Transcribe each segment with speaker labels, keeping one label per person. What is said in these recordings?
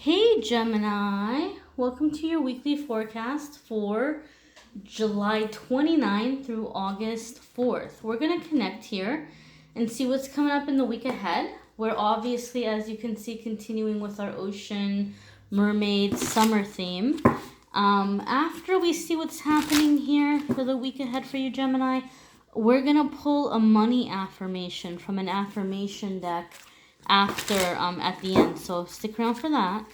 Speaker 1: Hey Gemini, welcome to your weekly forecast for July 29th through August 4th. We're going to connect here and see what's coming up in the week ahead. We're obviously, as you can see, continuing with our ocean, mermaid, summer theme. After we see what's happening here for the week ahead for you, Gemini, we're going to pull a money affirmation from an affirmation deck after at the end, so stick around for that.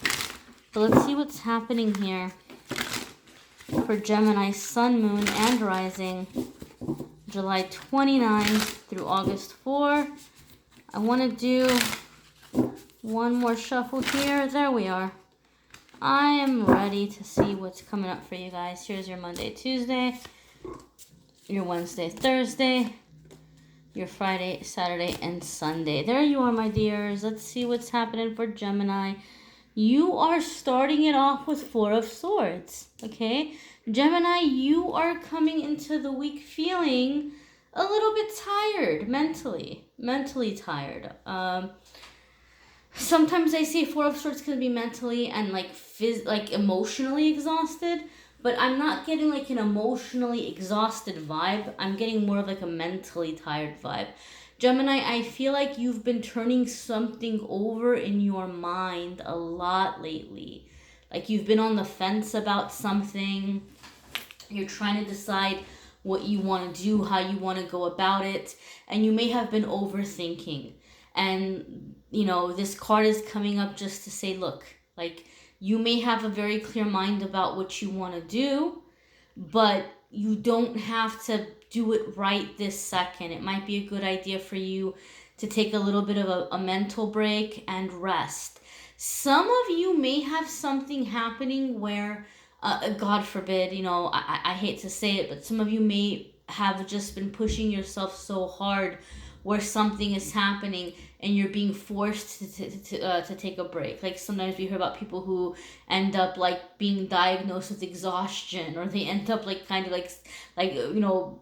Speaker 1: But let's see what's happening here for Gemini sun, moon, and rising, July 29th through August 4. I want to do one more shuffle here. There we are. I am ready to see what's coming up for you guys. Here's your Monday, Tuesday, your Wednesday, Thursday, your Friday, Saturday, and Sunday. There you are, my dears. Let's see what's happening for Gemini. You are starting it off with Four of Swords, okay? Gemini, you are coming into the week feeling a little bit tired, mentally tired. Sometimes I say Four of Swords can be mentally and like emotionally exhausted, but I'm not getting like an emotionally exhausted vibe. I'm getting more of like a mentally tired vibe. Gemini, I feel like you've been turning something over in your mind a lot lately. Like you've been on the fence about something. You're trying to decide what you want to do, how you want to go about it, and you may have been overthinking. And, you know, this card is coming up just to say, look, like, you may have a very clear mind about what you want to do, but you don't have to do it right this second. It might be a good idea for you to take a little bit of a mental break and rest. Some of you may have something happening where, God forbid, you know, I hate to say it, but some of you may have just been pushing yourself so hard where something is happening and you're being forced to take a break. Like sometimes we hear about people who end up like being diagnosed with exhaustion, or they end up like kind of like you know,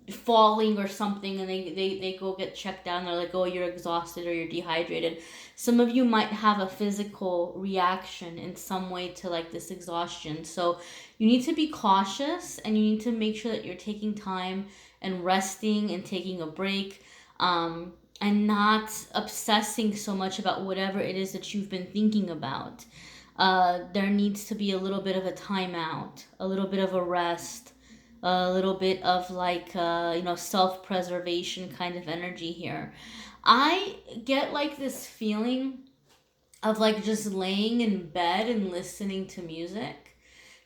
Speaker 1: falling or something, and they go get checked out and they're like, oh, you're exhausted or you're dehydrated. Some of you might have a physical reaction in some way to like this exhaustion. So you need to be cautious and you need to make sure that you're taking time and resting and taking a break. And not obsessing so much about whatever it is that you've been thinking about. There needs to be a little bit of a timeout, a little bit of a rest, a little bit of like, you know, self-preservation kind of energy here. I get like this feeling of like just laying in bed and listening to music.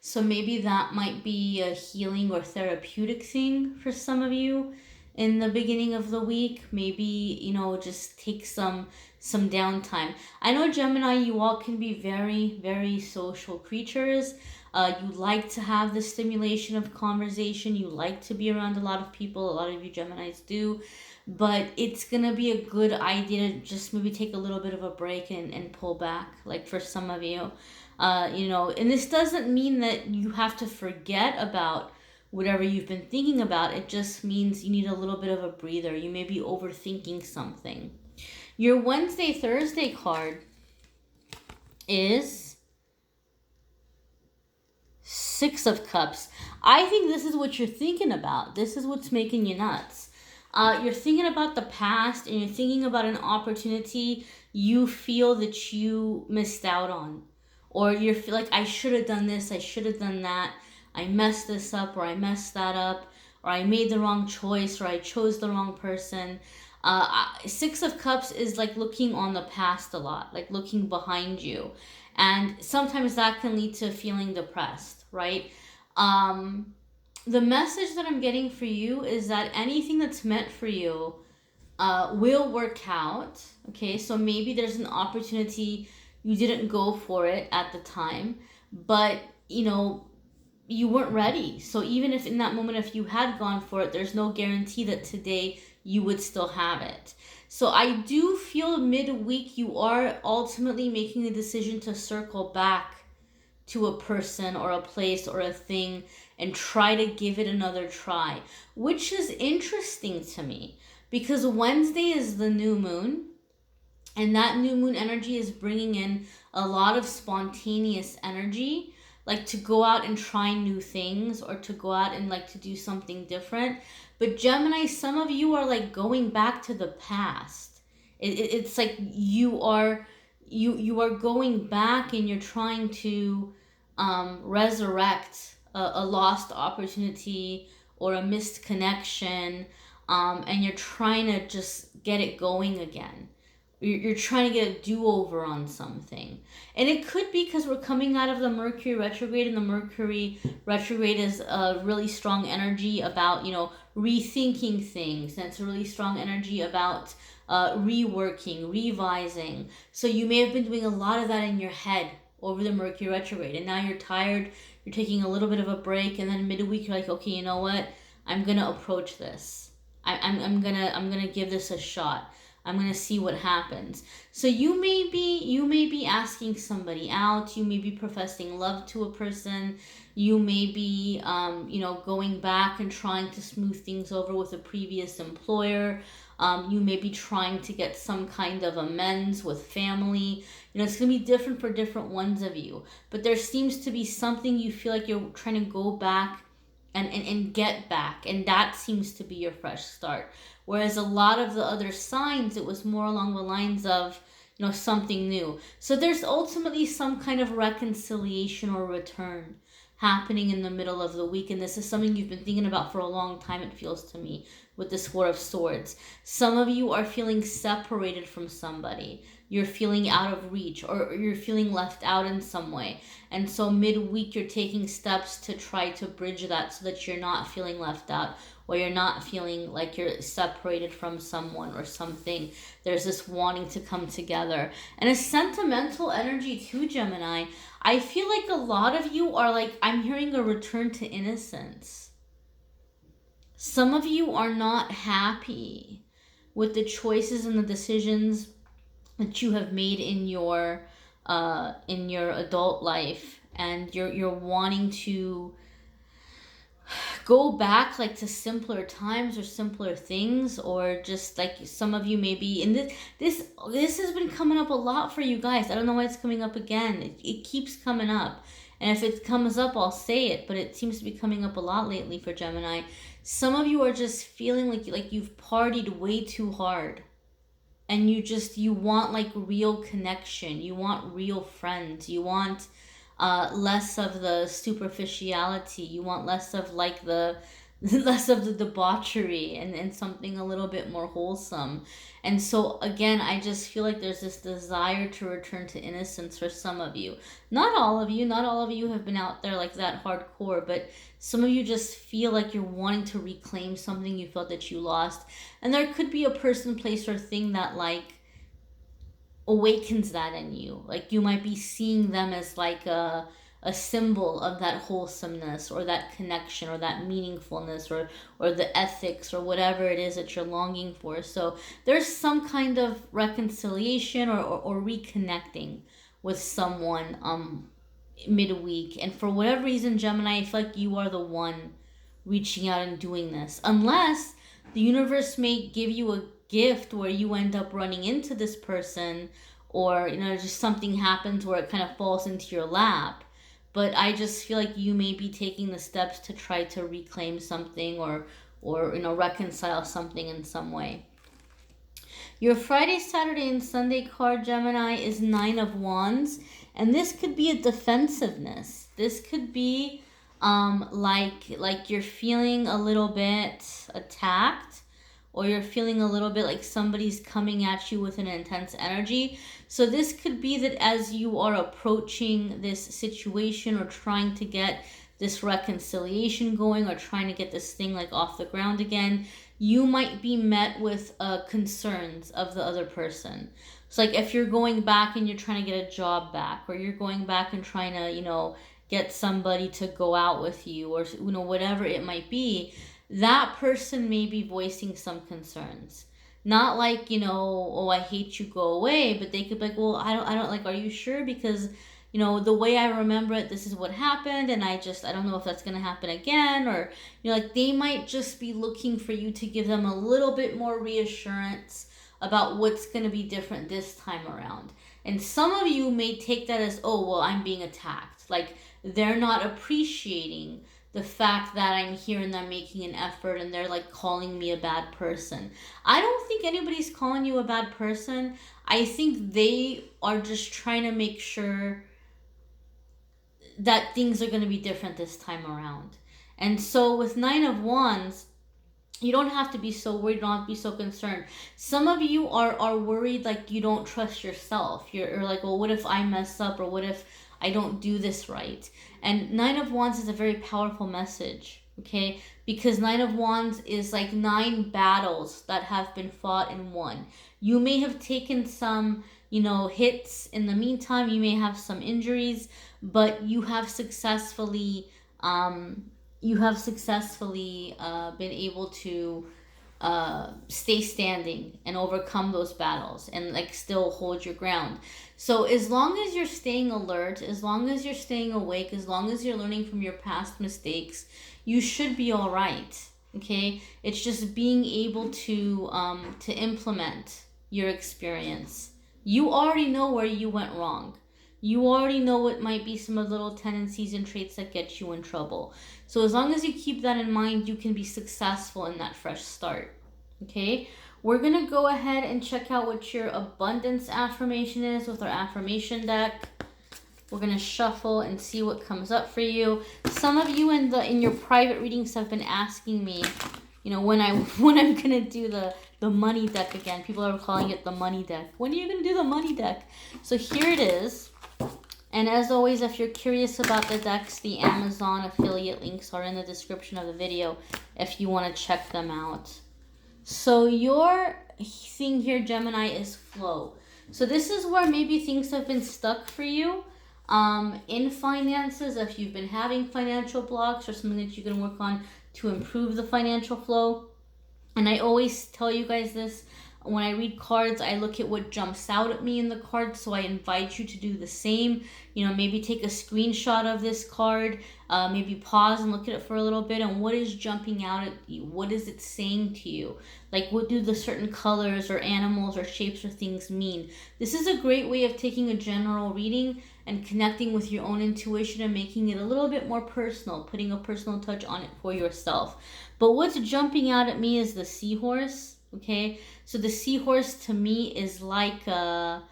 Speaker 1: So maybe that might be a healing or therapeutic thing for some of you in the beginning of the week. Maybe, you know, just take some downtime. I know Gemini, you all can be very, very social creatures. You like to have the stimulation of conversation. You like to be around a lot of people. A lot of you Geminis do. But it's going to be a good idea to just maybe take a little bit of a break and pull back, like for some of you. You know, and this doesn't mean that you have to forget about whatever you've been thinking about. It just means you need a little bit of a breather. You may be overthinking something. Your Wednesday, Thursday card is Six of Cups. I think this is what you're thinking about. This is what's making you nuts. You're thinking about the past and you're thinking about an opportunity you feel that you missed out on. Or you feel like, I should have done this, I should have done that. I messed this up, or I messed that up, or I made the wrong choice, or I chose the wrong person. Six of Cups is like looking on the past a lot, like looking behind you. And sometimes that can lead to feeling depressed, right? The message that I'm getting for you is that anything that's meant for you will work out, okay? So maybe there's an opportunity, you didn't go for it at the time, but, you know, you weren't ready. So even if in that moment, if you had gone for it, there's no guarantee that today you would still have it. So I do feel midweek you are ultimately making the decision to circle back to a person or a place or a thing and try to give it another try, which is interesting to me because Wednesday is the new moon And that new moon energy is bringing in a lot of spontaneous energy, like to go out and try new things, or to go out and like to do something different. But Gemini, some of you are like going back to the past. It's like you are going back and you're trying to resurrect a lost opportunity or a missed connection, and you're trying to just get it going again. You're trying to get a do-over on something. And it could be because we're coming out of the Mercury retrograde, and the Mercury retrograde is a really strong energy about, rethinking things. And it's a really strong energy about reworking, revising. So you may have been doing a lot of that in your head over the Mercury retrograde, and now you're tired, you're taking a little bit of a break, and then midweek you're like, okay, you know what? I'm gonna approach this. I'm gonna give this a shot. I'm gonna see what happens. So you may be asking somebody out. You may be professing love to a person. You may be going back and trying to smooth things over with a previous employer. You may be trying to get some kind of amends with family. It's gonna be different for different ones of you. But there seems to be something you feel like you're trying to go back and get back, and that seems to be your fresh start. Whereas a lot of the other signs, it was more along the lines of, something new. So there's ultimately some kind of reconciliation or return happening in the middle of the week. And this is something you've been thinking about for a long time, it feels to me, with this Four of Swords. Some of you are feeling separated from somebody. You're feeling out of reach, or you're feeling left out in some way. And so midweek, you're taking steps to try to bridge that so that you're not feeling left out, or you're not feeling like you're separated from someone or something. There's this wanting to come together. And a sentimental energy too, Gemini. I feel like a lot of you are like, I'm hearing a return to innocence. Some of you are not happy with the choices and the decisions that you have made in your adult life, and you're wanting to go back like to simpler times or simpler things, or just like some of you maybe, and this has been coming up a lot for you guys. I don't know why it's coming up again. It keeps coming up, and if it comes up, I'll say it, but it seems to be coming up a lot lately for Gemini. Some of you are just feeling like you've partied way too hard, and you want like real connection. You want real friends. You want less of the superficiality. You want less of like the less of the debauchery, and something a little bit more wholesome. And so again, I just feel like there's this desire to return to innocence for some of you. Not all of you have been out there like that hardcore, but some of you just feel like you're wanting to reclaim something you felt that you lost. And there could be a person, place, or thing that like awakens that in you. Like you might be seeing them as like a symbol of that wholesomeness, or that connection, or that meaningfulness, or the ethics, or whatever it is that you're longing for. So there's some kind of reconciliation or reconnecting with someone midweek. And for whatever reason, Gemini, I feel like you are the one reaching out and doing this. Unless the universe may give you a gift where you end up running into this person, or just something happens where it kind of falls into your lap. But I just feel like you may be taking the steps to try to reclaim something, or reconcile something in some way. Your Friday, Saturday, and Sunday card, Gemini, is Nine of Wands. And this could be a defensiveness. This could be like you're feeling a little bit attacked, or you're feeling a little bit like somebody's coming at you with an intense energy. So this could be that as you are approaching this situation, or trying to get this reconciliation going, or trying to get this thing like off the ground again, you might be met with concerns of the other person. So like if you're going back and you're trying to get a job back, or you're going back and trying to, get somebody to go out with you, or whatever it might be, that person may be voicing some concerns. Not like, oh, I hate you, go away, but they could be like, well, I don't like, are you sure? Because, the way I remember it, this is what happened, and I don't know if that's going to happen again. Or, like they might just be looking for you to give them a little bit more reassurance, about what's going to be different this time around. And some of you may take that as, oh, well, I'm being attacked. Like, they're not appreciating the fact that I'm here and I'm making an effort, and they're like calling me a bad person. I don't think anybody's calling you a bad person. I think they are just trying to make sure that things are going to be different this time around. And so with Nine of Wands, you don't have to be so worried, you don't have to be so concerned. Some of you are worried, like you don't trust yourself. You're like, well, what if I mess up, or what if I don't do this right? And Nine of Wands is a very powerful message, okay? Because Nine of Wands is like 9 battles that have been fought and won. You may have taken some, hits in the meantime. You may have some injuries, but you have successfully been able to stay standing and overcome those battles and like still hold your ground. So as long as you're staying alert, as long as you're staying awake, as long as you're learning from your past mistakes, you should be all right. Okay, it's just being able to implement your experience. You already know where you went wrong. You already know what might be some of the little tendencies and traits that get you in trouble. So as long as you keep that in mind, you can be successful in that fresh start. Okay? We're going to go ahead and check out what your abundance affirmation is with our affirmation deck. We're going to shuffle and see what comes up for you. Some of you in your private readings have been asking me, when I'm going to do the money deck again. People are calling it the money deck. When are you going to do the money deck? So here it is. And as always, if you're curious about the decks, the Amazon affiliate links are in the description of the video if you want to check them out. So your thing here, Gemini, is flow. So this is where maybe things have been stuck for you in finances, if you've been having financial blocks or something that you can work on to improve the financial flow. And I always tell you guys this. When I read cards, I look at what jumps out at me in the card, so I invite you to do the same. Maybe take a screenshot of this card, maybe pause and look at it for a little bit, and what is jumping out at you? What is it saying to you? Like, what do the certain colors or animals or shapes or things mean? This is a great way of taking a general reading and connecting with your own intuition and making it a little bit more personal, putting a personal touch on it for yourself. But what's jumping out at me is the seahorse. Okay, so the seahorse to me is like a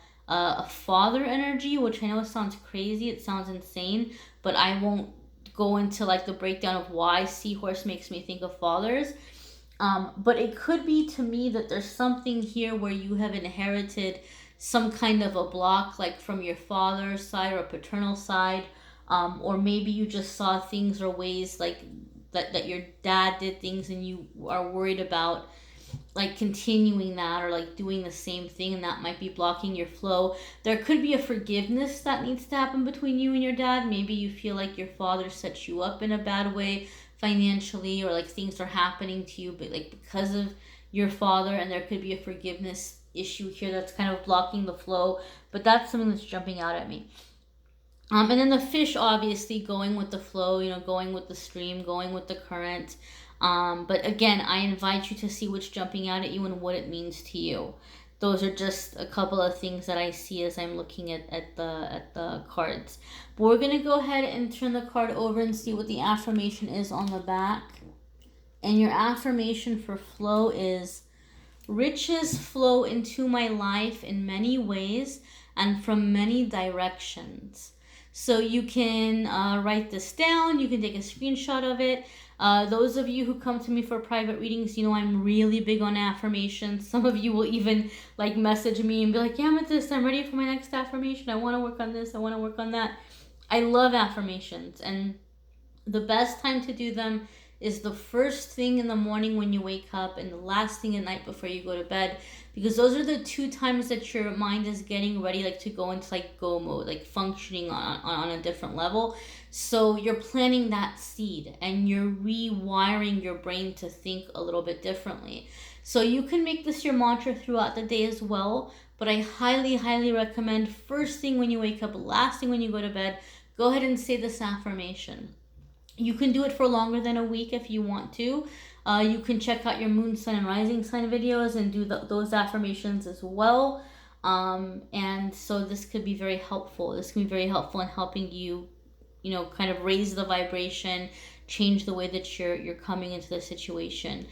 Speaker 1: father energy, which I know sounds crazy, it sounds insane, but I won't go into like the breakdown of why seahorse makes me think of fathers. But it could be to me that there's something here where you have inherited some kind of a block, like from your father's side or a paternal side, or maybe you just saw things or ways like that your dad did things and you are worried about like continuing that or like doing the same thing, and that might be blocking your flow. There could be a forgiveness that needs to happen between you and your dad. Maybe you feel like your father set you up in a bad way financially, or like things are happening to you but like because of your father, and there could be a forgiveness issue here that's kind of blocking the flow. But that's something that's jumping out at me. And then the fish, obviously going with the flow, going with the stream, going with the current. But again, I invite you to see what's jumping out at you and what it means to you. Those are just a couple of things that I see as I'm looking at the cards. But we're going to go ahead and turn the card over and see what the affirmation is on the back. And your affirmation for flow is, riches flow into my life in many ways and from many directions. So you can write this down. You can take a screenshot of it. Those of you who come to me for private readings, I'm really big on affirmations. Some of you will even like message me and be like, Amethyst, I'm ready for my next affirmation. I want to work on this. I want to work on that. I love affirmations, and the best time to do them is the first thing in the morning when you wake up and the last thing at night before you go to bed, because those are the 2 times that your mind is getting ready like to go into like go mode, like functioning on a different level. So you're planting that seed and you're rewiring your brain to think a little bit differently. So you can make this your mantra throughout the day as well, but I highly, highly recommend first thing when you wake up, last thing when you go to bed, go ahead and say this affirmation. You can do it for longer than a week if you want to. You can check out your moon, sun, and rising sign videos and do those affirmations as well. And so this could be very helpful. This can be very helpful in helping you, you know, kind of raise the vibration, change the way that you're coming into the situation.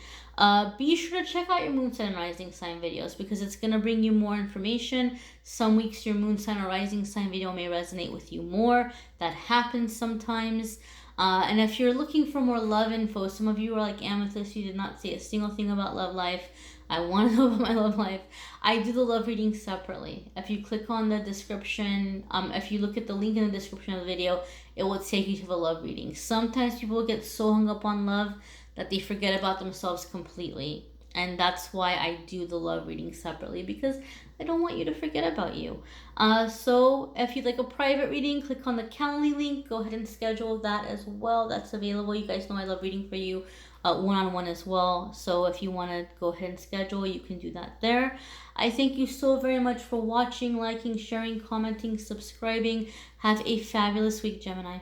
Speaker 1: Be sure to check out your moon, sun, and rising sign videos because it's going to bring you more information. Some weeks your moon, sun, or rising sign video may resonate with you more. That happens sometimes. And if you're looking for more love info, some of you are like, Amethyst, you did not say a single thing about love life. I want to know about my love life. I do the love reading separately. If you click on the description, if you look at the link in the description of the video, it will take you to the love reading. Sometimes people get so hung up on love that they forget about themselves completely. And that's why I do the love reading separately, because I don't want you to forget about you. So if you'd like a private reading, click on the Calendly link. Go ahead and schedule that as well. That's available. You guys know I love reading for you one-on-one as well. So if you want to go ahead and schedule, you can do that there. I thank you so very much for watching, liking, sharing, commenting, subscribing. Have a fabulous week, Gemini.